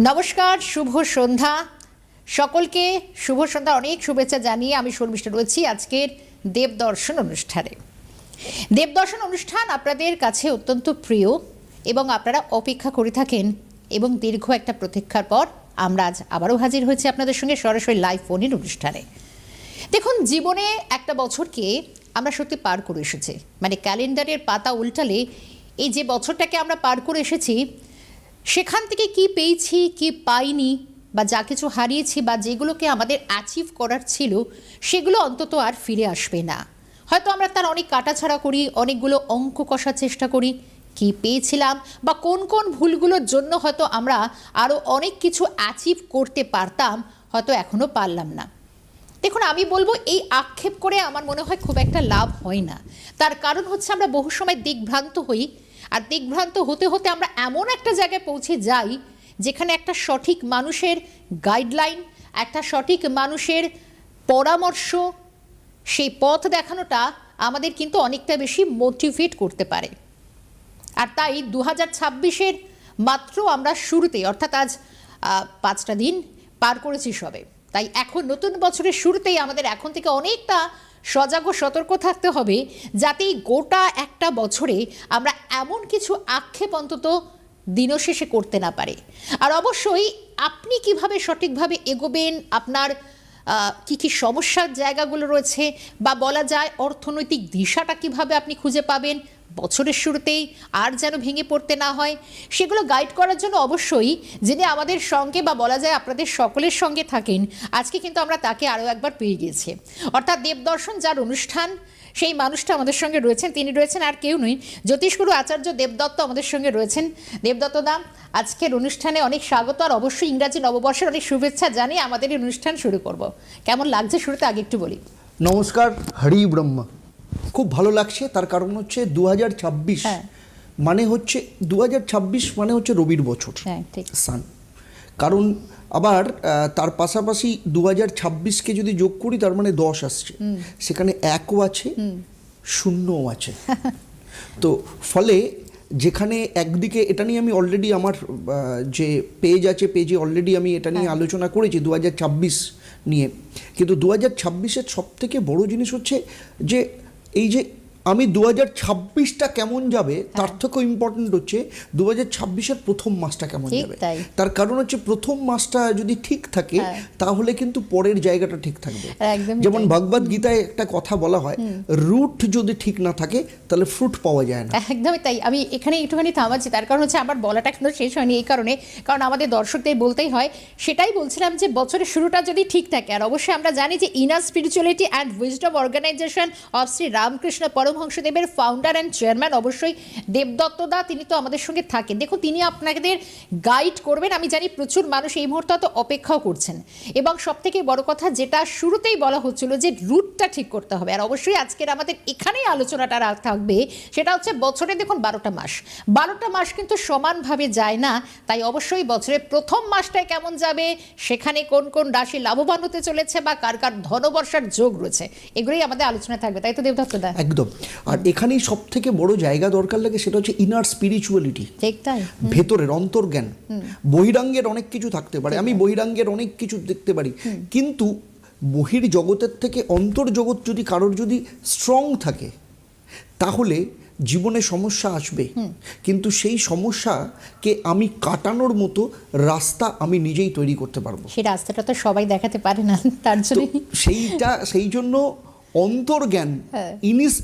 নমস্কার, শুভ সন্ধ্যা সকলকে। শুভ সন্ধ্যা, অনেক শুভেচ্ছা জানিয়ে আমি শর্মিষ্ঠা রয়েছি আজকের দেবদর্শন অনুষ্ঠানে। দেবদর্শন অনুষ্ঠান আপনাদের কাছে অত্যন্ত প্রিয় এবং আপনারা অপেক্ষা করে থাকেন, এবং দীর্ঘ একটা প্রতীক্ষার পর আমরা আজ আবারও হাজির হয়েছি আপনাদের সঙ্গে সরাসরি লাইভ ফোনের অনুষ্ঠানে। দেখুন, জীবনে একটা বছরকে আমরা সত্যি পার করে এসেছি, মানে ক্যালেন্ডারের পাতা উল্টালে এই যে বছরটাকে আমরা পার করে এসেছি, সেখান থেকে কি পেয়েছি কি পাইনি, বা যা কিছু হারিয়েছি বা যেগুলোকে আমাদের অ্যাচিভ করার ছিল সেগুলো অন্তত আর ফিরে আসবে না। হয়তো আমরা তার অনেক কাটাছাড়া করি, অনেকগুলো অঙ্ক কষার চেষ্টা করি, কি পেয়েছিলাম বা কোন কোন ভুলগুলোর জন্য হয়তো আমরা আরও অনেক কিছু অ্যাচিভ করতে পারতাম, হয়তো এখনও পারলাম না। দেখুন, আমি বলবো এই আক্ষেপ করে আমার মনে হয় খুব একটা লাভ হয় না। তার কারণ হচ্ছে আমরা বহু সময় দিকভ্রান্ত হই, আর দিকভ্রান্ত হতে হতে আমরা এমন একটা জায়গায় পৌঁছে যাই যেখানে একটা সঠিক মানুষের গাইডলাইন, একটা সঠিক মানুষের পরামর্শ, সেই পথ দেখানোটা আমাদের কিন্তু অনেকটা বেশি মোটিভেট করতে পারে। আর তাই 2026-এর মাত্র আমরা শুরুতে, অর্থাৎ আজ 5টা দিন পার করেছি সবে, তাই এখন নতুন বছরের শুরুতেই আমাদের এখন থেকে অনেকটা সজাগ ও সতর্ক থাকতে হবে, যাতে গোটা একটা বছরে আমরা এমন কিছু আক্ষেপ অন্তত দিনশেষে করতে না পারি। আর অবশ্যই আপনি কিভাবে সঠিকভাবে এগোবেন, আপনার কি কি সমস্যার জায়গাগুলো রয়েছে, বা বলা যায় অর্থনৈতিক দিশাটা কিভাবে আপনি খুঁজে পাবেন বছরের শুরুতেই, আর যেন ভেঙে পড়তে না হয়, সেগুলো গাইড করার জন্য অবশ্যই যিনি আমাদের সঙ্গে বা বলা যায় আপনাদের সকলের সঙ্গে থাকেন, আজকে কিন্তু আমরা তাকে আরও একবার পেয়ে গিয়েছি। অর্থাৎ দেবদর্শন যার অনুষ্ঠান, সেই মানুষটা আমাদের সঙ্গে রয়েছেন, তিনি রয়েছেন আর কেউ নই, জ্যোতিষগুরু আচার্য দেবদত্ত আমাদের সঙ্গে রয়েছেন। দেবদত্ত দা, আজকের অনুষ্ঠানে অনেক স্বাগত, আর অবশ্যই ইংরাজি নববর্ষের অনেক শুভেচ্ছা জানিয়ে আমাদের এই অনুষ্ঠান শুরু করব। কেমন লাগছে শুরুতে আগে একটু বলি। নমস্কার, হরি ব্রহ্মা। খুব ভালো লাগছে, তার কারণ হচ্ছে 2026 মানে হচ্ছে 2026 মানে হচ্ছে রবির বছর, সান। কারণ আবার তার পাশাপাশি 2026কে যদি যোগ করি তার মানে 10 আসছে, সেখানে 1ও আছে, 0ও আছে। তো ফলে যেখানে একদিকে এটা নিয়ে আমি অলরেডি আমার যে পেজ আছে, পেজে অলরেডি আমি এটা নিয়ে আলোচনা করেছি 2026 নিয়ে। কিন্তু 2026-এর সবথেকে বড় জিনিস হচ্ছে যে এই যে আমি 2026টা কেমন যাবে তার থেকেও ইম্পর্টেন্ট হচ্ছে 2026-এর প্রথম মাসটা কেমন যাবে। তার কারণ হচ্ছে প্রথম মাসটা যদি ঠিক থাকে তাহলে কিন্তু পরের জায়গাটা ঠিক থাকবে। যেমন ভগবদ গীতায় একটা কথা বলা হয়, রুট যদি ঠিক না থাকে তাহলে ফ্রুট পাওয়া যায় না। একদমই তাই। আমি এখানে একটুখানি থামাচ্ছি, তার কারণ হচ্ছে আমার বলাটা কিন্তু শেষ হয়নি এই কারণে, কারণ আমাদের দর্শকদের বলতেই হয়। সেটাই বলছিলাম যে বছরের শুরুটা যদি ঠিক থাকে, আর অবশ্যই আমরা জানি যে inner spirituality and wisdom organization of Shri Ramakrishna পরমহংসদেবের ফাউন্ডার অ্যান্ড চেয়ারম্যান অবশ্যই দেবদত্ত দা, তিনি তো আমাদের সঙ্গে থাকেন। দেখুন, তিনি আপনাদের গাইড করবেন। আমি জানি প্রচুর মানুষ এই মুহূর্তে তো অপেক্ষাও করছেন, এবং সবথেকে বড় কথা যেটা শুরুতেই বলা হচ্ছিল যে রুটটা ঠিক করতে হবে। আর অবশ্যই আজকের আমাদের এখানেই আলোচনাটা থাকবে, সেটা হচ্ছে বছরে দেখুন 12টা মাস, 12টা মাস কিন্তু সমানভাবে যায় না। তাই অবশ্যই বছরের প্রথম মাসটায় কেমন যাবে, সেখানে কোন কোন রাশি লাভবান হতে চলেছে, বা কার কার ধনবর্ষার যোগ রয়েছে, এগুলোই আমাদের আলোচনায় থাকবে। তাই তো দেবদত্ত দা? একদম। আর এখানেই সব থেকে বড় জায়গা দরকার লাগে, সেটা হচ্ছে ইনার স্পিরিচুয়ালিটি, ভেতরের অন্তর্জ্ঞান। বহিরাঙ্গের অনেক কিছু থাকতে পারে, আমি বহিরাঙ্গের অনেক কিছু দেখতে পারি, কিন্তু বহির জগতের থেকে অন্তর্জগৎ যদি কারোর যদি স্ট্রং থাকে তাহলে জীবনে সমস্যা আসবে, কিন্তু সেই সমস্যাকে আমি কাটানোর মতো রাস্তা আমি নিজেই তৈরি করতে পারবো। সেই রাস্তাটা তো সবাই দেখাতে পারে না, তার জন্য সেই জন্য অন্তর্জ্ঞান,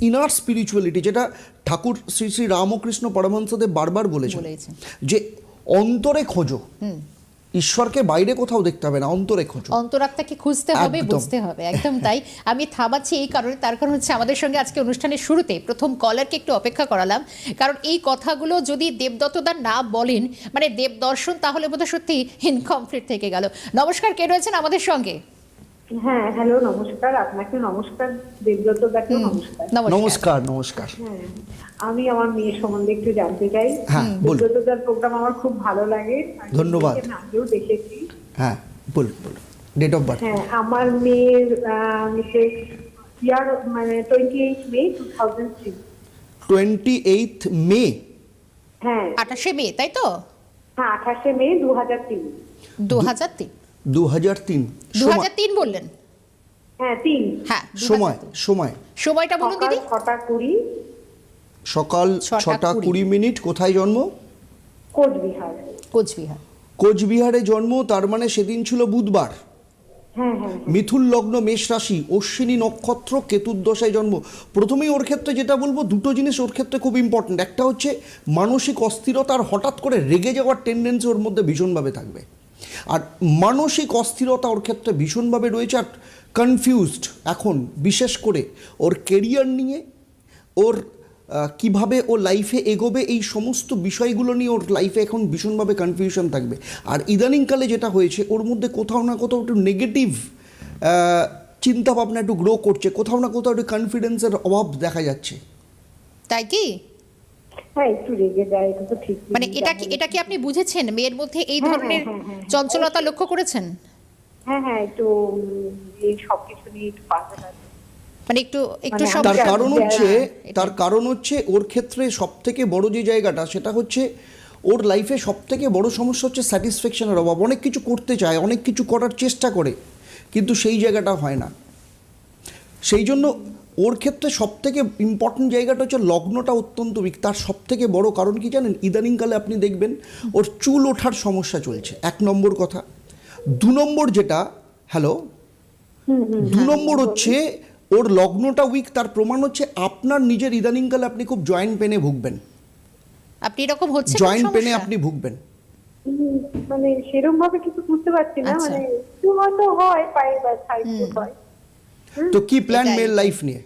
ইনার স্পিরিচুয়ালিটি, যেটা ঠাকুর শ্রী শ্রী রামকৃষ্ণ পরমহংসদেব বারবার বলেছেন যে অন্তরে খোঁজো, ঈশ্বরকে বাইরে কোথাও দেখতে হবে না, অন্তরে খোঁজো, অন্তরাত্মাকে খুঁজতে হবে, বুঝতে হবে। একদম তাই। আমি থামাচ্ছি এই কারণে, তার কারণ হচ্ছে আমাদের সঙ্গে আজকে অনুষ্ঠানের শুরুতে প্রথম কলারকে একটু অপেক্ষা করালাম, কারণ এই কথাগুলো যদি দেবদত্তদা না বলেন, মানে দেবদর্শন, তাহলে বোধহয় সত্যি ইনকমপ্লিট থেকে গেল। নমস্কার, কে রয়েছেন আমাদের সঙ্গে? হ্যাঁ, হ্যালো, নমস্কার। আপনাকে নমস্কার, দেবদত্ত দাকে নমস্কার। নমস্কার। নমস্কার। হ্যাঁ, আমি আমার মেয়ের সম্বন্ধে একটু জানতে চাই। দেবদত্ত দার প্রোগ্রাম আমার খুব ভালো লাগে, ধন্যবাদ। আগেও দেখেছি। হ্যাঁ, বলুন। Date of birth? হ্যাঁ, আমার মেয়ের ইয়ার মানে 28 মে 2003। 28 মে? হ্যাঁ, 28 মে, তাই তো? হ্যাঁ, 28 মে 2003। 2003 2003 2003 বললেন? হ্যাঁ 3 হ্যাঁ, সময়টা বলুন দিদি। 6:20 সকাল 6:20 কোথায় জন্ম? কোচবিহার। কোচবিহারে জন্ম, তার মানে সেদিন ছিল বুধবার। হ্যাঁ। মিথুন লগ্ন, মেষ রাশি, অশ্বিনী নক্ষত্র, কেতুর দশায় জন্ম। প্রথমেই ওর ক্ষেত্রে যেটা বলবো, দুটো জিনিস ওর ক্ষেত্রে খুব ইম্পর্টেন্ট। একটা হচ্ছে মানসিক অস্থিরতা, আর হঠাৎ করে রেগে যাওয়ার টেন্ডেন্সি ওর মধ্যে ভীষণভাবে থাকবে। আর মানসিক অস্থিরতা ওর ক্ষেত্রে ভীষণভাবে রয়েছে, আর কনফিউজড এখন, বিশেষ করে ওর কেরিয়ার নিয়ে, ওর কিভাবে ও লাইফে এগোবে, এই সমস্ত বিষয়গুলো নিয়ে ওর লাইফে এখন ভীষণভাবে কনফিউশন থাকবে। আর ইদানিংকালে যেটা হয়েছে, ওর মধ্যে কোথাও না কোথাও একটু নেগেটিভ চিন্তাভাবনা একটু গ্রো করছে, কোথাও না কোথাও একটু কনফিডেন্সের অভাব দেখা যাচ্ছে। তাই কি? হ্যাঁ, একটু রেগে যায়, এটা তো ঠিক। মানে এটা কি আপনি বুঝেছেন মেয়ের মধ্যে এই ধরনের চঞ্চলতা লক্ষ্য করেছেন? হ্যাঁ, একটু এই সবকিছু নিয়ে একটু পাজল আছে। মানে একটু তার কারণ হচ্ছে ওর ক্ষেত্রে সবথেকে বড় যে জায়গাটা, সেটা হচ্ছে ওর লাইফে সবথেকে বড় সমস্যা হচ্ছে স্যাটিসফ্যাকশনের অভাব। অনেক কিছু করতে চায়, অনেক কিছু করার চেষ্টা করে, কিন্তু সেই জায়গাটা হয় না। সেই জন্য ওর ক্ষেত্রে সবথেকে ইম্পর্টেন্ট জায়গাটা হচ্ছে লগ্নটা অত্যন্ত উইক। তার সবথেকে বড় কারণ কি জানেন? ইদানিংকালে আপনি দেখবেন ওর চুল ওঠার সমস্যা চলছে, 1 নম্বর কথা। 2 নম্বর যেটা, হ্যালো, 2 নম্বর হচ্ছে ওর লগ্নটা উইক। তার প্রমাণ হচ্ছে আপনার নিজের ইদানিংকালে আপনি খুব জয়েন্ট পেনে ভুগবেন। আপনি এরকম হচ্ছে? জয়েন্ট পেনে আপনি ভুগবেন। মানে সেরকম ভাবে কিছু বুঝতে পারছি না, মানে একটু হয়তো হয়, পায়ে ব্যথা একটু হয়। তো কি প্ল্যান মেয়ের লাইফ নিয়ে?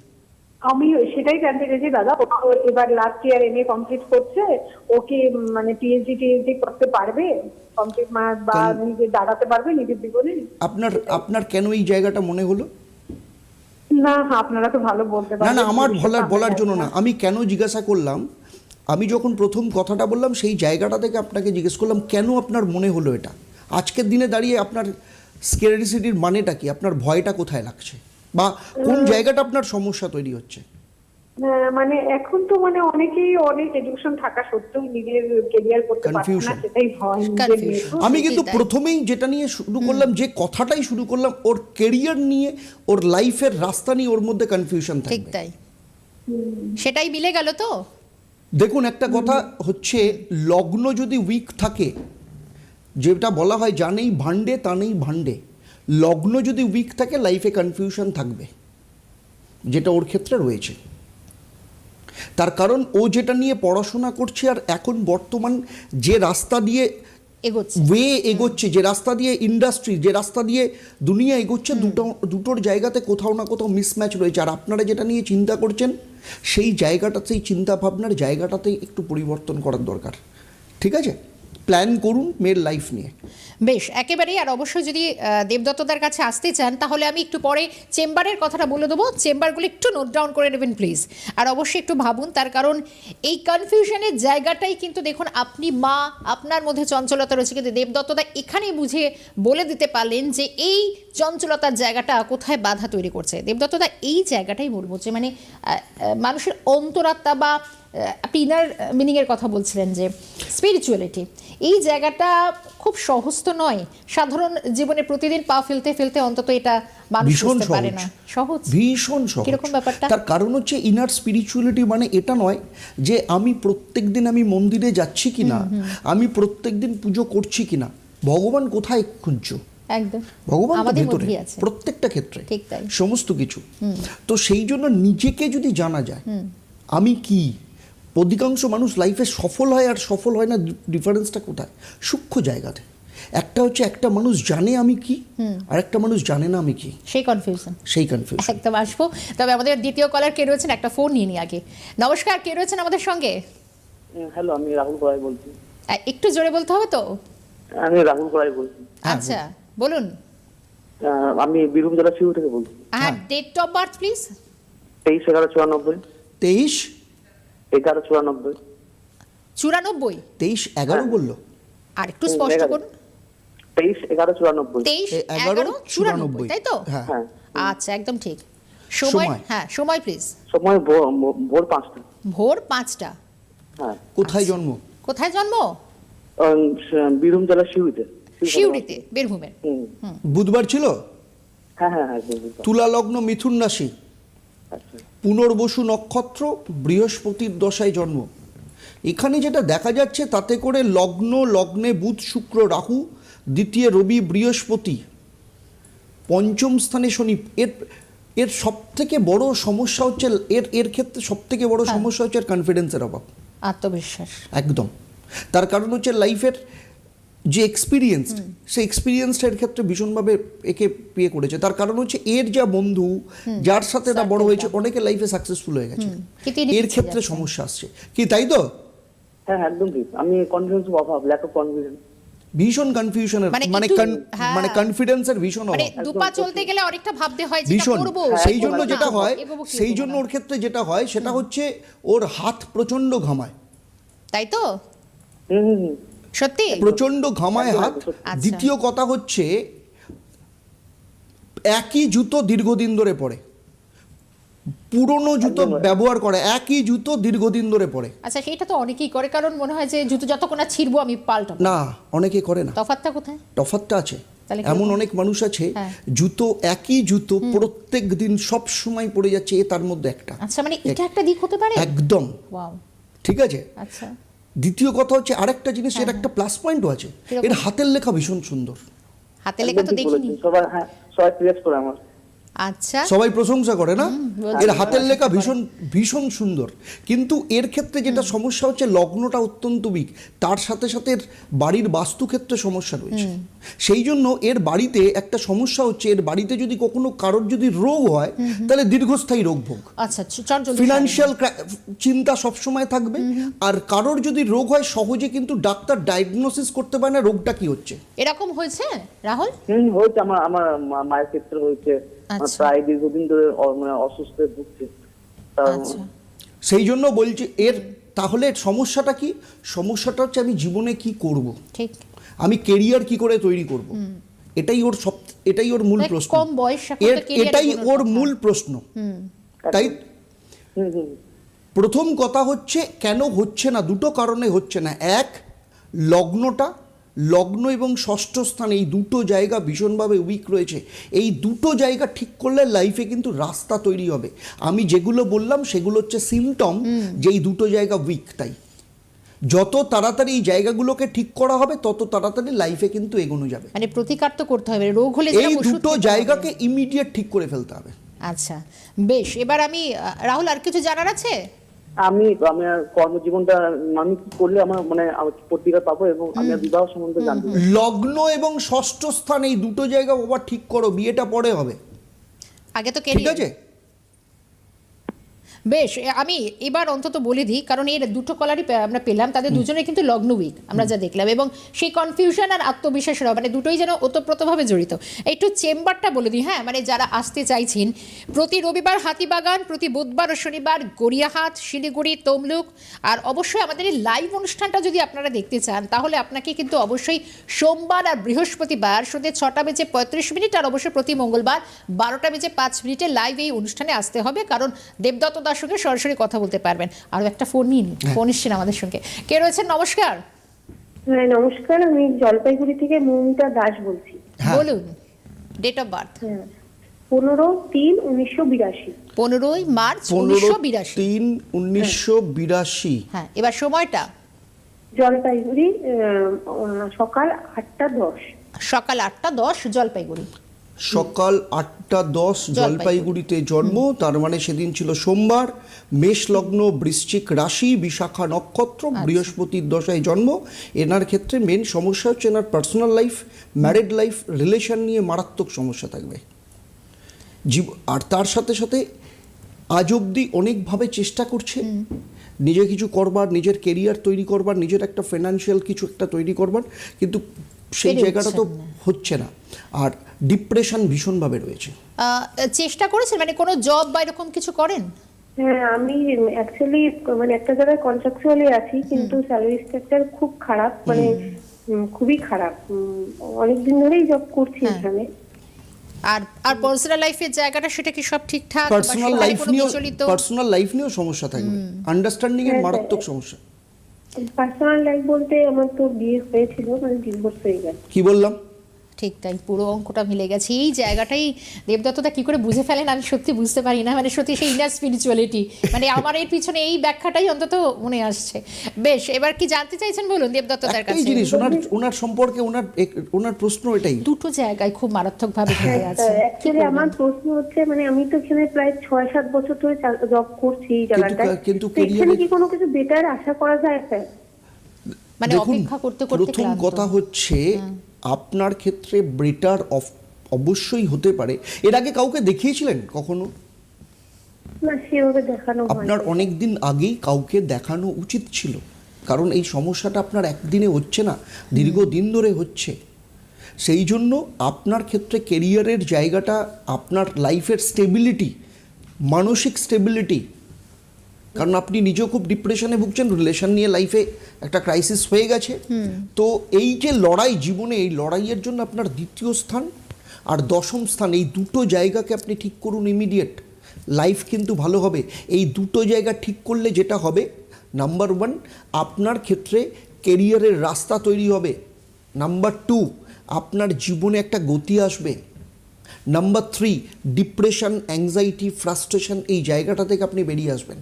আমি সেটাই জানতে চাইছি দাদা। ও এবার লাস্ট ইয়ার এমএ কমপ্লিট করছে, ওকে মানে পিএইচডি করতে পারবে কমপ্লিট, বা নিজে দাঁড়াতে পারবে নিজের জীবনে? আপনার কেন এই জায়গাটা মনে হলো? না, আপনারা তো ভালো বলতে পারেন। না, আমার বলার জন্য না, আমি কেন জিজ্ঞাসা করলাম, আমি যখন প্রথম কথাটা বললাম সেই জায়গাটা থেকে আপনাকে জিজ্ঞেস করলাম কেন আপনার মনে হলো এটা। আজকের দিনে দাঁড়িয়ে আপনার স্কেরিসিটির মানেটা কি? আপনার ভয়টা কোথায় লাগছে, বা কোন জায়গাটা আপনার সমস্যা তৈরি হচ্ছে? মানে এখন তো মানে অনেকেই অনেক এডুকেশন থাকা সত্ত্বেও নিজের ক্যারিয়ার করতে পারছে না, সেটাই ভয়। আমি কিন্তু প্রথমেই যেটা নিয়ে শুরু করলাম, যে কথাটাই শুরু করলাম, ওর ক্যারিয়ার নিয়ে, ওর লাইফের রাস্তা নিয়ে ওর মধ্যে কনফিউশন থাকবে। ঠিক তাই, সেটাই মিলে গেল তো। দেখুন, একটা কথা হচ্ছে, লগ্ন যদি উইক থাকে, যেটা বলা হয় যা নেই ভাণ্ডে তা নেই ভাণ্ডে, লগ্ন যদি উইক থাকে লাইফে কনফিউশন থাকবে, যেটা ওর ক্ষেত্রে রয়েছে। তার কারণ ও যেটা নিয়ে পড়াশোনা করছে, আর এখন বর্তমান যে রাস্তা দিয়ে এগোচ্ছে, যে রাস্তা দিয়ে ইন্ডাস্ট্রি, যে রাস্তা দিয়ে দুনিয়া এগোচ্ছে, দুটোর জায়গাতে কোথাও না কোথাও মিসম্যাচ রয়েছে। আর আপনারা যেটা নিয়ে চিন্তা করছেন, সেই জায়গাটাতে, সেই চিন্তা ভাবনার জায়গাটাতেই একটু পরিবর্তন করার দরকার। ঠিক আছে, প্ল্যান করুন মেয়ের লাইফ নিয়ে। বেশ, একেবারেই। আর অবশ্যই যদি দেবদত্তদার কাছে আসতে চান, তাহলে আমি একটু পরে চেম্বারের কথাটা বলে দেবো, চেম্বারগুলো একটু নোট ডাউন করে নেবেন প্লিজ। আর অবশ্যই একটু ভাবুন, তার কারণ এই কনফিউশনের জায়গাটাই কিন্তু দেখুন, আপনি মা, আপনার মধ্যে চঞ্চলতা রয়েছে, কিন্তু দেবদত্তদা এখানেই বুঝে বলে দিতে পারলেন যে এই চঞ্চলতার জায়গাটা কোথায় বাধা তৈরি করছে। দেবদত্তদা এই জায়গাটাই বলবো যে মানে মানুষের অন্তরাত্মা, বা আপনি ইনার মিনিংয়ের কথা বলছিলেন, যে স্পিরিচুয়ালিটি, এই জায়গাটা খুব সহজ তো নয়। সাধারণ জীবনে প্রতিদিন পা ফেলতে ফেলতে অন্তত এটা মানুষ বুঝতে পারে না। সহজ, ভীষণ সহজ। কিরকম ব্যাপারটা? তার কারণ হচ্ছে ইনার স্পিরিচুয়ালিটি মানে এটা নয় যে আমি প্রত্যেকদিন আমি মন্দিরে যাচ্ছি কিনা, আমি প্রত্যেকদিন পুজো করছি কিনা। ভগবান কোথায় খুঁজছো? একদম ভগবান আমাদের ভেতরে, মধ্যেই আছে প্রত্যেকটা ক্ষেত্রে, ঠিক তাই, সমস্ত কিছু। তো সেই জন্য নিজেকে যদি জানা যায় আমি কি, অধিকাংশ মানুষ লাইফে সফল হয় আর সফল হয় না, ডিফারেন্সটা কোথায়? সূক্ষ্ম জায়গাতে। একটা হচ্ছে একটা মানুষ জানে আমি কি, আর একটা মানুষ জানে না আমি কি, সেই কনফিউশন। একদম আসবো। তবে আমাদের দ্বিতীয় কলার কে রয়েছেন, একটা ফোন নিয়ে নিই আগে। নমস্কার, কে রয়েছেন আমাদের সঙ্গে? হ্যালো, আমি রাহুল করাই বলছি। একটু জোরে বলতে হবে তো। আমি রাহুল করাই বলছি। আচ্ছা, বলুন। আমি বীরভূম জেলা শিউ থেকে বলছি। হ্যাঁ, ডেট অফ বার্থ প্লিজ। 23/11/94। 23/11/94। 94? 23/11 বললো? আর একটু স্পষ্ট করুন। 23/11/94। 23/11/94, তাই তো? হ্যাঁ, আচ্ছা, একদম ঠিক। সময়? হ্যাঁ, সময় প্লিজ। সময় ভোর 5টা। ভোর 5টা? হ্যাঁ। কোথায় জন্ম? কোথায় জন্ম? বীরভূম জেলা শিউতে। শিউড়িতে, বীরভূমের। বুধবার ছিল, হ্যাঁ হ্যাঁ হ্যাঁ বুঝলাম। তুলা লগ্ন, মিথুন রাশি, আচ্ছা পুনর্বসু নক্ষত্র, বৃহস্পতির দশায় জন্ম। এখানে যেটা দেখা যাচ্ছে তাতে করে লগ্নে বুধ শুক্র রাহু, দ্বিতীয় রবি বৃহস্পতি, পঞ্চম স্থানে শনি। এর সব থেকে বড় সমস্যা হচ্ছে এর ক্ষেত্রে সব থেকে বড় সমস্যা হচ্ছে কনফিডেন্সের অভাব, আত্মবিশ্বাস। একদম। তার কারণ হচ্ছে লাইফের যে এক্সপিরিয়েন্স, সেই এক্সপিরিয়েন্সটার ক্ষেত্রে ভীষণভাবে একে ইয়ে করেছে। তার কারণ হচ্ছে এর যা বন্ধু, যার সাথে এটা বড় হয়েছে, অনেকে লাইফে সাকসেসফুল হয়ে গেছে, এর ক্ষেত্রে সমস্যা আসছে কি, তাই তো? হ্যাঁ একদম ঠিক। আমি কনফিডেন্স অভাব, ল্যাক অফ কনফিডেন্স। ভীষণ কনফিউশনের মানে কনফিডেন্সের ভীষণ মানে অভাব, দুপা চলতে গেলে অনেকটা ভাবতে হয় যে ভীষণ। করব। সেই জন্য যেটা হয়, সেই জন্য ওর ক্ষেত্রে যেটা হয় সেটা হচ্ছে ওর হাত প্রচন্ড ঘামায়, তাই তো? হুম। সত্যি প্রচন্ড ঘামায় হাত। আচ্ছা। দ্বিতীয় কথা হচ্ছে একই জুতো দীর্ঘদিন ধরে পরে, পুরনো জুতো ব্যবহার করে, একই জুতো দীর্ঘদিন ধরে পরে। আচ্ছা, সেটা তো অনেকেই করে, কারণ মনে হয় যে জুতো যতক্ষণ না ছিড়বো আমি পাল্টাবো। না, অনেকে করে না। তফাৎটা কোথায়? তফাৎটা আছে। তাহলে কি এমন রকম? অনেক মানুষ আছে হ্যাঁ। জুতো, একই জুতো প্রত্যেক দিন সব সময় পড়ে যাচ্ছে, তার মধ্যে একটা। আচ্ছা, মানে এটা একটা দিক হতে পারে। একদম। ওয়াও। ঠিক আছে। আচ্ছা, দ্বিতীয় কথা হচ্ছে আরেকটা জিনিস, এর একটা প্লাস পয়েন্টও আছে, কিরকম? এর হাতের লেখা ভীষণ সুন্দর। হাতে লেখা তো দেখিনি। সবাই, হ্যাঁ সবাই প্রেস করে আমার। আচ্ছা, সবাই প্রশংসা করে না, বলছি। এর হাতের লেখা ভীষণ ভীষণ সুন্দর। কিন্তু এর ক্ষেত্রে যেটা সমস্যা হচ্ছে, লগ্নটা অত্যন্ত উইক, তার সাথে সাথে এর বাড়ির বাস্তুক্ষেত্রে সমস্যা রয়েছে। সেই জন্য এর বাড়িতে একটা সমস্যা হচ্ছে, এর বাড়িতে যদি কখনো কারোর যদি রোগ হয়, তাহলে দীর্ঘস্থায়ী রোগ ভোগ, আচ্ছা, চল জলদি। ফিনান্সিয়াল চিন্তা সবসময় থাকবে। আর কারোর যদি রোগ হয়, সহজে কিন্তু ডাক্তার ডায়াগনোসিস করতে পারে না রোগটা কি হচ্ছে। এরকম হয়েছে রাহুল? হয়েছে, আমার মায়ের ক্ষেত্রে হয়েছে। আচ্ছা। প্রায় দীর্ঘদিন ধরে মানে অসুস্থ হয়ে ভুগছে। আচ্ছা, সেই জন্য বলছি এর তাহলে সমস্যাটা কি? সমস্যাটা হচ্ছে আমি জীবনে কি করব, ঠিক। আমি কেরিয়ার কি করে তৈরি করব, এটাই ওর মূল মানে প্রশ্ন। কম বয়স, এখন তো career এটাই এগোনোর ওর কথা। মূল প্রশ্ন। তাই প্রথম কথা হচ্ছে কেন হচ্ছে না, দুটো কারণে হচ্ছে না। এক, লগ্ন এবং ষষ্ঠ স্থানে এই দুটো জায়গা ভীষণভাবে উইক রয়েছে। এই দুটো জায়গা ঠিক করলে লাইফে কিন্তু রাস্তা তৈরি হবে। আমি যেগুলো বললাম সেগুলো হচ্ছে সিমটম যে এই দুটো জায়গা উইক। তাই যত তাড়াতাড়ি এই জায়গাগুলোকে ঠিক করা হবে, তত তাড়াতাড়ি লাইফে কিন্তু এগোনো যাবে। মানে প্রতিকার তো করতে হবে, রোগ হলে এই যেরকম ওষুধ দুটো খেতে হবে। জায়গাকে ইমিডিয়েট ঠিক করে ফেলতে হবে। আচ্ছা, বেশ। এবার আমি রাহুল, আর কিছু জানার আছে? আমার কর্মজীবনটা আমি কি করলে আমার মানে প্রতিকার পাবো, এবং আমি বিবাহ সম্বন্ধে জানতে চাই। লগ্ন এবং ষষ্ঠ স্থান এই দুটো জায়গা বাবা ঠিক করো, বিয়েটা পরে হবে, আগে তো ঠিক career। আছে? বেশ, আমি এবার অন্তত বলে দিই, কারণ এর দুটো কলারই আমরা পেলাম, তাদের দুজনের কিন্তু লগ্ন উইক আমরা যা দেখলাম, এবং সেই কনফিউশন আর আত্মবিশ্বাসের মানে দুটোই যেন ওতপ্রোতভাবে জড়িত। একটু চেম্বারটা বলে দিই, হ্যাঁ, মানে যারা আসতে চাইছেন, প্রতি রবিবার হাতিবাগান, প্রতি বুধবার ও শনিবার গড়িয়াহাট, শিলিগুড়ি, তমলুক। আর অবশ্যই আমাদের এই লাইভ অনুষ্ঠানটা যদি আপনারা দেখতে চান, তাহলে আপনাকে কিন্তু অবশ্যই সোমবার আর বৃহস্পতিবার সন্ধ্যে 6:35 আর অবশ্যই প্রতি মঙ্গলবার 12:05 লাইভ এই অনুষ্ঠানে আসতে হবে, কারণ দেবদত্ত দাস সঙ্গে সরাসরি কথা বলতে পারবেন। আরো একটা ফোন নিয়ে নিন, ফোন এসছেন আমাদের সঙ্গে। কে রয়েছেন? নমস্কার। হ্যাঁ নমস্কার, আমি জলপাইগুড়ি থেকে মৌমিতা দাস বলছি। বলুন ডেট অফ বার্থ। 15/3/1982। 15 মার্চ 1982। 15/3/1982। হ্যাঁ, এবার সময়টা জলপাইগুড়ি, সকাল 8টা 10। সকাল 8টা 10 জলপাইগুড়ি। সকাল 8টা 10 জলপাইগুড়িতে জন্ম, তার মানে সেদিন ছিল সোমবার। মেষ লগ্ন, বৃশ্চিক রাশি, বিশাখা নক্ষত্র, বৃহস্পতির দশায় জন্ম। এনার ক্ষেত্রে মেন সমস্যা হচ্ছে এনার personal life, married life, relation নিয়ে মারাত্মক সমস্যা থাকবে। আর তার সাথে সাথে আজ অবধি অনেকভাবে চেষ্টা করছে নিজে কিছু করবার, নিজের কেরিয়ার তৈরি করবার, নিজের একটা ফিনান্সিয়াল কিছু একটা তৈরি করবার, কিন্তু সেই জায়গাটা তো হচ্ছে না। আর ডিপ্রেশন ভীষণভাবে রয়েছে। চেষ্টা করেছেন, মানে কোনো জব বা এরকম কিছু করেন? হ্যাঁ, আমি অ্যাকচুয়ালি মানে একটা জায়গায় কন্ট্রাকচুয়ালি আছি, কিন্তু স্যালারি স্ট্রাকচার খুব খারাপ, মানে খুবই খারাপ। অনেকদিন ধরেই জব করছি এখানে। আর পার্সোনাল লাইফের জায়গাটা সেটা কি সব ঠিকঠাক? পার্সোনাল লাইফ নিয়েও সমস্যা থাকবে, আন্ডারস্ট্যান্ডিং এর মারাত্মক সমস্যা। পার্সোনাল লাইফ বলতে আমার তো বিয়ে হয়েছিল, মানে ডিভোর্স হয়ে গেছে। কি বললাম? ঠিক তাই, পুরো অঙ্কটা মিলে গেছে। এই জায়গাটাই দেবদত্তদা কি করে বুঝে ফেলেন আমি সত্যি বুঝতে পারি না, মানে সত্যি সেই ইনার স্পিরিচুয়ালিটি, মানে আমার এর পিছনে এই ব্যাখ্যাটাই অন্তত মনে আসছে। বেশ, এবার কি জানতে চাইছেন বলুন দেবদত্তদার একটাই কাছে। জিনিস, ওনার সম্পর্কে ওনার প্রশ্ন এটাই। দুটো জায়গায় খুব মারাত্মকভাবে ঘটে আছে। অ্যাকচুয়ালি আমার প্রশ্ন হচ্ছে, মানে আমি তো এখানে প্রায় 6-7 বছর ধরে জব করছি এই জায়গাটায়, কিন্তু তো এখানে কি কোনো কিছু বেটার আশা করা যায় স্যার? মানে দেখুন, অপেক্ষা করতে করতে প্রথম ক্লান্ত। কথা হচ্ছে আপনার ক্ষেত্রে বেটার অবশ্যই হতে পারে। এর আগে কাউকে দেখিয়েছিলেন কখনো? না, সেভাবে দেখানো হয় আপনার অনেক দিন আগেই কাউকে দেখানো উচিত ছিল, কারণ এই সমস্যাটা আপনার একদিনে হচ্ছে না, দীর্ঘদিন ধরে হচ্ছে। সেই জন্য আপনার ক্ষেত্রে কেরিয়ারের জায়গাটা, আপনার লাইফের স্টেবিলিটি, মানসিক স্টেবিলিটি, কারণ আপনি নিজেও খুব ডিপ্রেশনে ভুগছেন, রিলেশন নিয়ে লাইফে একটা ক্রাইসিস হয়ে গেছে। তো এই যে লড়াই জীবনে, এই লড়াইয়ের জন্য আপনার দ্বিতীয় স্থান আর দশম স্থান, এই দুটো জায়গাকে আপনি ঠিক করুন ইমিডিয়েট। লাইফ কিন্তু ভালো হবে। এই দুটো জায়গা ঠিক করলে যেটা হবে, নাম্বার 1, আপনার ক্ষেত্রে কেরিয়ারের রাস্তা তৈরি হবে। নাম্বার 2, আপনার জীবনে একটা গতি আসবে। নাম্বার 3, ডিপ্রেশন, অ্যাংজাইটি, ফ্রাস্ট্রেশন, এই জায়গাটা থেকে আপনি বেরিয়ে আসবেন।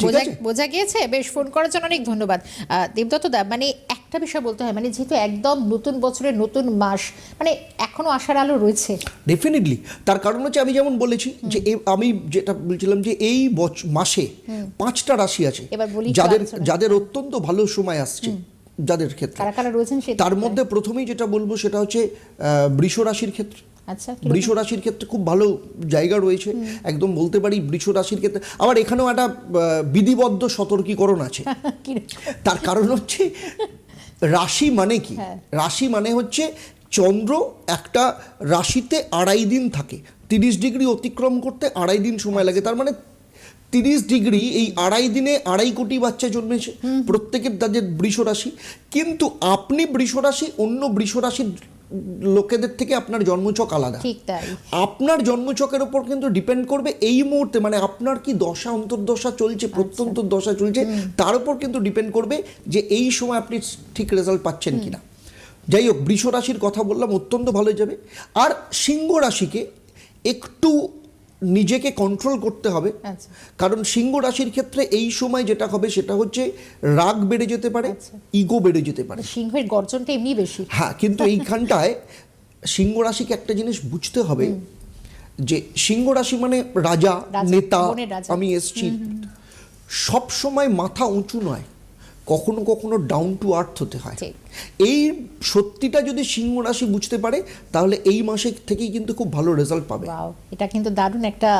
ঠিক আছে? বোঝা গিয়েছে। বেশ, ফোন করার জন্য অনেক ধন্যবাদ। দেবদত্তদা, মানে একটা বিষয় বলতে হয়, মানে যেহেতু একদম নতুন বছরের নতুন মাস, মানে এখনো আশার আলো রয়েছে ডেফিনেটলি। তার কারণ হচ্ছে, আমি যেমন বলেছি যে আমি যেটা বলছিলাম যে এই মাসে 5টা রাশি আছে এবার বলি যাদের অত্যন্ত ভালো সময় আসছে, যাদের ক্ষেত্রে কারা কারা রয়েছেন সেটা। তার মধ্যে প্রথমেই যেটা বলবো সেটা হচ্ছে বৃষ রাশির ক্ষেত্রে। আচ্ছা, বৃষ রাশির ক্ষেত্রে খুব ভালো জায়গা রয়েছে, একদম বলতে পারি বৃষ রাশির ক্ষেত্রে। আবার এখানেও একটা বিধিবদ্ধ সতর্কীকরণ আছে। তার কারণ হচ্ছে, রাশি মানে কি? রাশি মানে হচ্ছে চন্দ্র একটা রাশিতে 2.5 দিন থাকে, 30 ডিগ্রি অতিক্রম করতে 2.5 দিন সময় লাগে। তার মানে 30 ডিগ্রি, এই 2.5 দিনে 2.5 কোটি বাচ্চা জন্মেছে প্রত্যেকের, তাদের বৃষ রাশি। কিন্তু আপনি বৃষ রাশি, অন্য বৃষ রাশির লোকেদের থেকে আপনার জন্মছক আলাদা। ঠিক তাই। আপনার জন্মছকের উপর কিন্তু ডিপেন্ড করবে এই মুহূর্তে, মানে আপনার কি দশা, অন্তর্দশা চলছে, প্রত্যন্ত দশা চলছে, তার উপর কিন্তু ডিপেন্ড করবে যে এই সময় আপনি ঠিক রেজাল্ট পাচ্ছেন কিনা। যাই হোক, বৃষ রাশির কথা বললাম, অত্যন্ত ভালো যাবে। আর সিংহ রাশিকে একটু নিজেকে কন্ট্রোল করতে হবে, কারণ সিংহ রাশির ক্ষেত্রে এই সময় যেটা হবে সেটা হচ্ছে রাগ বেড়ে যেতে পারে, ইগো বেড়ে যেতে পারে। সিংহের গর্জনটা এমনি বেশি। হ্যাঁ, কিন্তু এইখানটায় সিংহ রাশিকে একটা জিনিস বুঝতে হবে, যে সিংহ রাশি মানে রাজা, নেতা, আমি এসছি। সব সময় মাথা উঁচু নয়, কখনো কখনো ডাউন টু আর্থ হতে হয়। এই সত্যিটা যদি সিংহ রাশি বুঝতে পারে, তাহলে এই মাসে থেকেই কিন্তু খুব ভালো রেজাল্ট পাবে। এটা কিন্তু দারুণ একটা,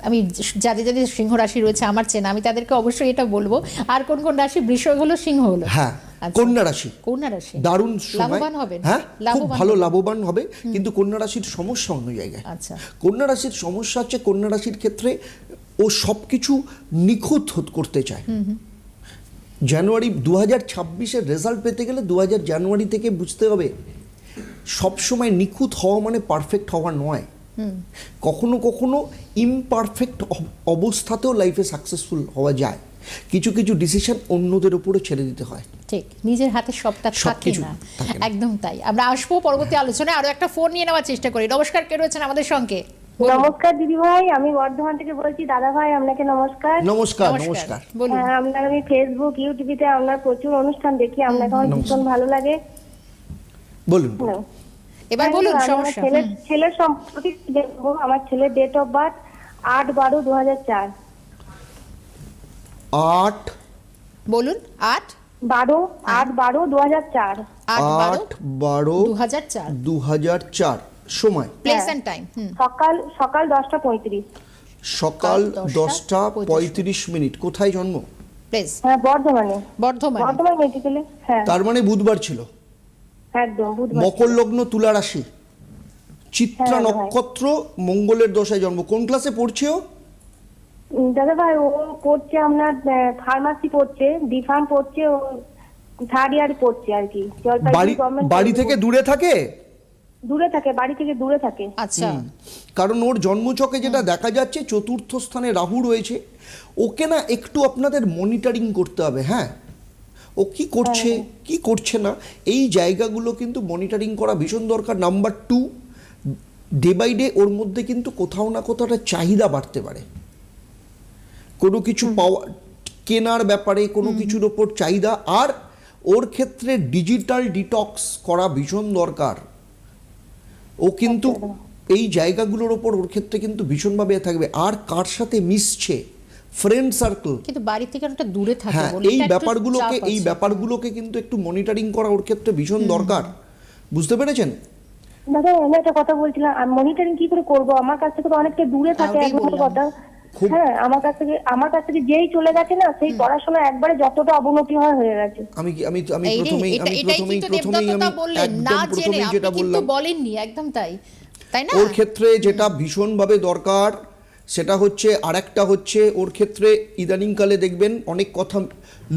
আমি যাদের যাদের সিংহ রাশি রয়েছে আমার চেনা, আমি তাদেরকে অবশ্যই এটা বলবো। আর কোন কোন রাশি? বৃষ হলো, সিংহ হলো, হ্যাঁ, কন্যা রাশি। কন্যা রাশি দারুণ সময়, লাভবান হবেন। হ্যাঁ, খুব ভালো লাভবান হবে। কিন্তু কন্যা রাশির সমস্যা অন্য জায়গায়। আচ্ছা, কন্যা রাশির সমস্যা হচ্ছে, কন্যা রাশির ক্ষেত্রে ও সবকিছু নিখুঁত করতে চায়। জানুয়ারি 2026-এর রেজাল্ট পেতে গেলে 2000 জানুয়ারি থেকে বুঝতে হবে, সবসময় নিখুঁত হওয়া মানে পারফেক্ট হওয়া নয়। কখনো কখনো ইমপারফেক্ট অবস্থাতেও লাইফে সাকসেসফুল হওয়া যায়। কিছু কিছু ডিসিশন অন্যদের উপরে ছেড়ে দিতে হয়। ঠিক, নিজের হাতে সবটা থাকে না। একদম তাই। আমরা আসবো পরবর্তী আলোচনায়, আরো একটা ফোন নিয়ে নেওয়ার চেষ্টা করি। নমস্কার, কে রয়েছেন আমাদের সঙ্গে? নমস্কার দিদি ভাই, আমি বর্ধমান থেকে বলছি। দাদা ভাই, আপনাকে নমস্কার। নমস্কার। নমস্কার। হ্যাঁ, আপনার আমি ফেসবুক, ইউটিউবে আপনার প্রচুর অনুষ্ঠান দেখি, আপনাকে আমার ভীষণ ভালো লাগে। বলুন, এবার বলুন সমস্যা। ছেলের সম্পর্কে দেখবো। আমার ছেলের ডেট অফ বার্থ 8/12/2004। 8 বলুন। 8/12/2004। 8/12/2004। সময়, প্লেস এন্ড টাইম? সকাল 10:35। সকাল 10:35। কোথায় জন্ম? প্লেস? হ্যাঁ, বর্ধমানে। বর্ধমান মেডিকেলে। হ্যাঁ, তার মানে বুধবার ছিল। একদম বুধবার। মকর লগ্ন, তুলা রাশি, চিত্রা নক্ষত্র, মঙ্গলের দশায় জন্ম। কোন ক্লাসে পড়ছে ও? দাদা ভাই, ও পড়ছে আপনার ফার্মাসি পড়ছে, ডিফার্ম পড়ছে, ও 3rd ইয়ার পড়ছে আর কি। বাড়ি থেকে দূরে থাকে? দূরে থাকে, বাড়ি থেকে দূরে থাকে। আচ্ছা, কারণ ওর জন্মছকে যেটা দেখা যাচ্ছে চতুর্থ স্থানে রাহু রয়েছে, ওকে না একটু আপনাদের মনিটরিং করতে হবে। হ্যাঁ, ও কি করছে কি করছে না, এই জায়গাগুলো কিন্তু মনিটরিং করা ভীষণ দরকার। নাম্বার 2, ডে বাই ডে ওর মধ্যে কিন্তু কোথাও না কোথাও একটা চাহিদা বাড়তে পারে, কোনো কিছু পাওয়া কেনার ব্যাপারে, কোনো কিছুর ওপর চাহিদা। আর ওর ক্ষেত্রে ডিজিটাল ডিটক্স করা ভীষণ দরকার। ও কিন্তু এই জায়গাগুলোর ওপর ওর ক্ষেত্রে কিন্তু ভীষণভাবে থাকবে। আর কার সাথে মিশছে, ফ্রেন্ড সার্কেল, কিন্তু বাড়ি থেকে অনেকটা দূরে থাকে হ্যাঁ, বলে এই এটা একটু ব্যাপারগুলোকে চাপ এই আছে। ব্যাপারগুলোকে কিন্তু একটু মনিটরিং করা ওর ক্ষেত্রে ভীষণ দরকার। বুঝতে পেরেছেন? দাদা আমি একটা কথা বলছিলাম, আমি মনিটরিং কি করে করব? আমার কাছ থেকে তো অনেকটা দূরে থাকে, ওটাই এক নম্বর বললাম। কথা। খুব- হ্যাঁ, আমার কাছ থেকে যেই চলে গেছে না, সেই পড়াশোনা একবারে যতটা অবনতি হয়ে গেছে। আমি আমি আমি এই রে, প্রথমেই এটাই প্রথমেই কিন্তু প্রথমেই দেবদত্তদা আমি বললেন, একদম না জেনে প্রথমেই আপনি যেটা কিন্তু বললাম, বলেননি, একদম তাই না? ওর ক্ষেত্রে যেটা ভীষণভাবে দরকার সেটা হচ্ছে, আরেকটা হচ্ছে ওর ক্ষেত্রে ইদানিংকালে দেখবেন অনেক কথা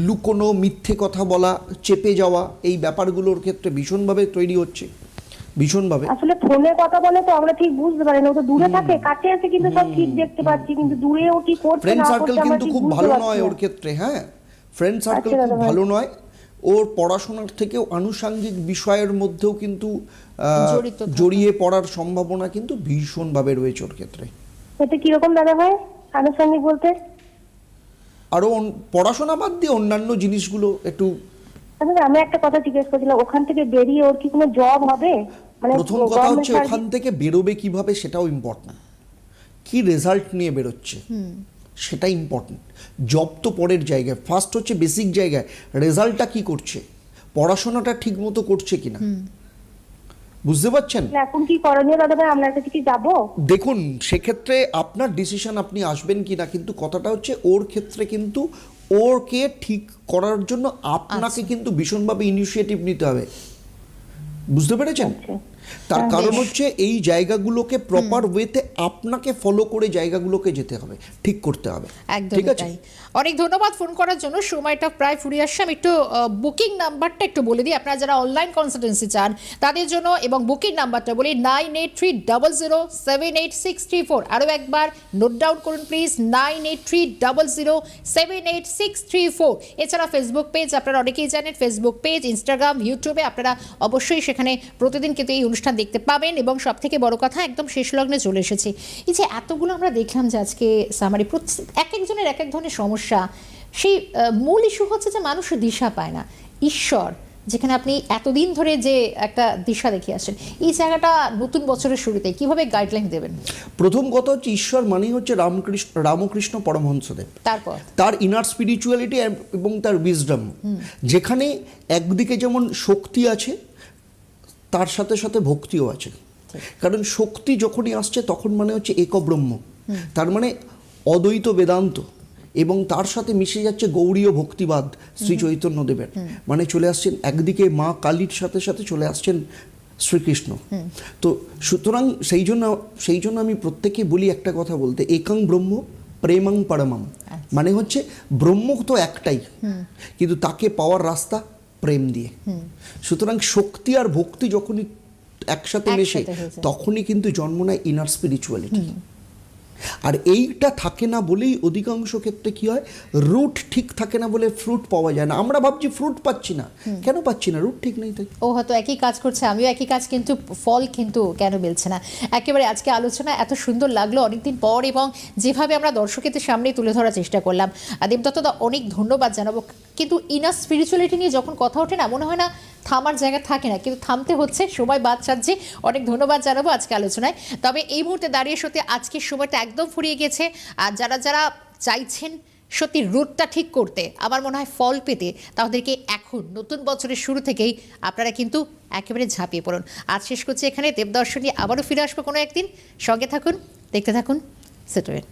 লুকোনো, মিথ্যে কথা বলা, চেপে যাওয়া, এই ব্যাপারগুলো ওর ক্ষেত্রে ভীষণভাবে তৈরি হচ্ছে, ভীষণভাবে। আসলে ফোনে কথা বলে তো আমরা ঠিক বুঝতে পারি না, ও তো দূরে থাকে, কাছে এসে কিন্তু সব ঠিক দেখতে পাচ্ছি, কিন্তু দূরে ও কি করছে ফ্রেন্ড না সার্কেল করছে আমরা কিন্তু ঠিক খুব বুঝতে ভালো পারছি নয় না। ওর ক্ষেত্রে। হ্যাঁ, ফ্রেন্ড সার্কেল আচ্ছা খুব দাদা ভাই। ভালো নয়। ওর পড়াশোনার থেকেও আনুষাঙ্গিক বিষয়ের মধ্যেও কিন্তু জড়িত থাকা। জড়িয়ে পড়ার সম্ভাবনা কিন্তু ভীষণভাবে রয়েছে ওর ক্ষেত্রে। এটা কিরকম দাদা ভাই আনুষঙ্গিক বলতে? আরও পড়াশোনা বাদ দিয়ে অন্যান্য জিনিসগুলো একটু। আসলে আমি একটা কথা জিজ্ঞেস করছিলাম, ওখান থেকে বেরিয়ে ওর কি কোনো জব হবে? মানে প্রথম কথা government হচ্ছে service- ওখান থেকে বেরোবে কিভাবে সেটাও ইম্পর্টেন্ট, কি রেজাল্ট নিয়ে বেরোচ্ছে সেটা ইম্পর্টেন্ট। জব তো পরের জায়গায়, ফার্স্ট হচ্ছে বেসিক জায়গায় রেজাল্টটা কি করছে, পড়াশোনাটা ঠিক মতো করছে কিনা। বুঝতে পারছেন? তাহলে এখন কি করণীয় দাদা ভাই, আপনার কাছে কি যাবো? দেখুন, সেক্ষেত্রে আপনার ডিসিশন, আপনি আসবেন কি না, কিন্তু কথাটা হচ্ছে ওর ক্ষেত্রে কিন্তু ওরকে ঠিক করার জন্য আপনাকে কিন্তু ভীষণভাবে ইনিশিয়েটিভ নিতে হবে। বুঝতে পেরেছেন? আচ্ছা। তার হ্যাঁ, কারণ বেশ। হচ্ছে এই জায়গাগুলোকে প্রপার ওয়েতে আপনাকে ফলো করে জায়গাগুলোকে যেতে হবে, ঠিক করতে হবে। একদম ঠিক আছে? তাই। অনেক ধন্যবাদ ফোন করার জন্য, সময়টা প্রায় ফুরিয়ে আসছে। আমি একটু বুকিং নাম্বারটা একটু বলে দিই, আপনারা যারা অনলাইন কনসালটেন্সি চান তাদের জন্য, এবং বুকিং নাম্বারটা বলি 9830078634। আরও একবার নোট ডাউন করুন প্লিজ, 9830078634। এছাড়া ফেসবুক পেজ, আপনারা অনেকেই জানেন, ফেসবুক পেজ, ইনস্টাগ্রাম, ইউটিউবে আপনারা অবশ্যই সেখানে প্রতিদিন কিন্তু এই অনুষ্ঠান দেখতে পাবেন। এবং সব থেকে বড় কথা, একদম শেষ লগ্নে চলে এসেছি। এই যে এতগুলো আমরা দেখলাম যে আজকে সামারি, এক একজনের এক এক ধরনের সমস্যা, সেই মূল ইস্যু হচ্ছে যে মানুষ দিশা পায় না। ঈশ্বর, যেখানে আপনি এতদিন ধরে যে একটা দিশা দেখিয়ে আসছেন, এই জায়গাটা নতুন বছরের শুরুতে কিভাবে গাইডলাইন দেবেন? প্রথম কথা হচ্ছে ঈশ্বর মানেই হচ্ছে রামকৃষ্ণ পরমহংসদেব, তারপর তার ইনার স্পিরিচুয়ালিটি এবং তার উইজডম, যেখানে একদিকে যেমন শক্তি আছে তার সাথে সাথে ভক্তিও আছে। কারণ শক্তি যখনই আসছে তখন মানে হচ্ছে একব্রহ্ম, তার মানে অদ্বৈত বেদান্ত, এবং তার সাথে মিশে যাচ্ছে গৌড়ীয় ভক্তিবাদ শ্রী চৈতন্যদেবের, মানে চলে আসছেন একদিকে মা কালীর সাথে সাথে চলে আসছেন শ্রীকৃষ্ণ। তো সুতরাং সেই জন্য আমি প্রত্যেককে বলি একটা কথা বলতে, একং ব্রহ্ম প্রেমং পরমম, মানে হচ্ছে ব্রহ্ম তো একটাই, কিন্তু তাকে পাওয়ার রাস্তা প্রেম দিয়ে। সুতরাং শক্তি আর ভক্তি যখনই একসাথে মেশে তখনই কিন্তু জন্ম নেয় ইনার স্পিরিচুয়ালিটি। আর এইটা থাকে না বলেই অধিকাংশ ক্ষেত্রে কি হয়, রুট ঠিক থাকে না বলে ফ্রুট পাওয়া যায় না। আমরা ভাবছি ফ্রুট পাচ্ছি না, কেন পাচ্ছি না? রুট ঠিক নেই তাই। ও হয়তো একই কাজ করছে, আমিও একই কাজ, কিন্তু ফল কিন্তু কেন মিলছে না। একেবারে আজকে আলোচনা এত সুন্দর লাগলো অনেকদিন পর, এবং যেভাবে আমরা দর্শকের সামনে তুলে ধরার চেষ্টা করলাম, দেবদত্তদা অনেক ধন্যবাদ জানাবো। কিন্তু ইনার স্পিরিচুয়ালিটি নিয়ে যখন কথা ওঠে না, মনে হয় না থামার জায়গা থাকে না, কিন্তু থামতে হচ্ছে, সময় বাদ চাচ্ছে। অনেক ধন্যবাদ জানাবো আজকে আলোচনায়। তবে এই মুহূর্তে দাঁড়িয়ে সত্যি আজকের সময়টা একদম ফুরিয়ে গেছে। আর যারা যারা চাইছেন সত্যি রুটটা ঠিক করতে, আমার মনে হয় ফল পেতে, তাদেরকে এখন নতুন বছরের শুরু থেকেই আপনারা কিন্তু একেবারে ঝাঁপিয়ে পড়ুন। আজ শেষ করছি এখানে। দেবদর্শন নিয়ে আবারও ফিরে আসবো কোনো একদিন। সঙ্গে থাকুন, দেখতে থাকুন সিটিওয়েন।